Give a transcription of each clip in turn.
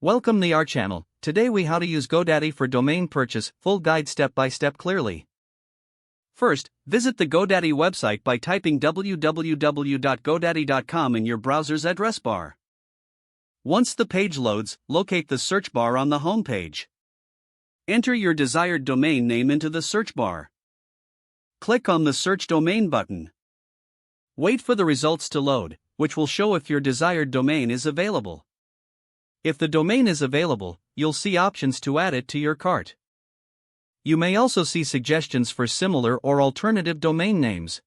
Welcome to our channel. Today we how to use GoDaddy for domain purchase, full guide step by step clearly. First, visit the GoDaddy website by typing www.godaddy.com in your browser's address bar. Once the page loads, locate the search bar on the home page. Enter your desired domain name into the search bar. Click on the Search Domain button. Wait for the results to load, which will show if your desired domain is available. If the domain is available, you'll see options to add it to your cart. You may also see suggestions for similar or alternative domain names.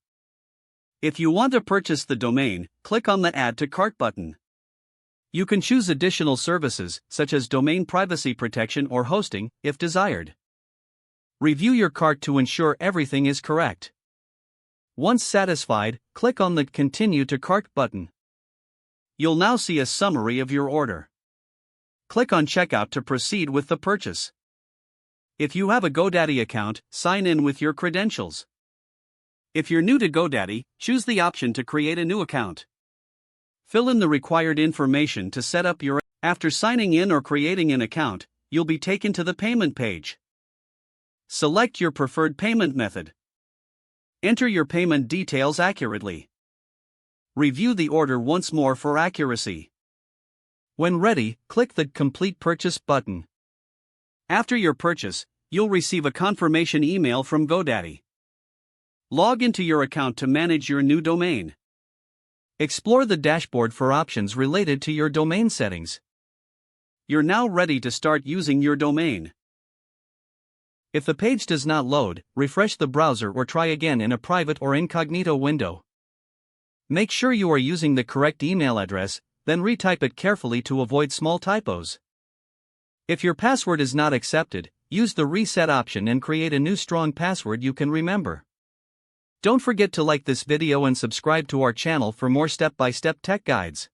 If you want to purchase the domain, click on the Add to Cart button. You can choose additional services, such as domain privacy protection or hosting, if desired. Review your cart to ensure everything is correct. Once satisfied, click on the Continue to Cart button. You'll now see a summary of your order. Click on Checkout to proceed with the purchase. If you have a GoDaddy account, sign in with your credentials. If you're new to GoDaddy, choose the option to create a new account. Fill in the required information to set up your. After signing in or creating an account, you'll be taken to the payment page. Select your preferred payment method. Enter your payment details accurately. Review the order once more for accuracy. When ready, click the Complete Purchase button. After your purchase, you'll receive a confirmation email from GoDaddy. Log into your account to manage your new domain. Explore the dashboard for options related to your domain settings. You're now ready to start using your domain. If the page does not load, refresh the browser or try again in a private or incognito window. Make sure you are using the correct email address, then retype it carefully to avoid small typos. If your password is not accepted, use the reset option and create a new strong password you can remember. Don't forget to like this video and subscribe to our channel for more step-by-step tech guides.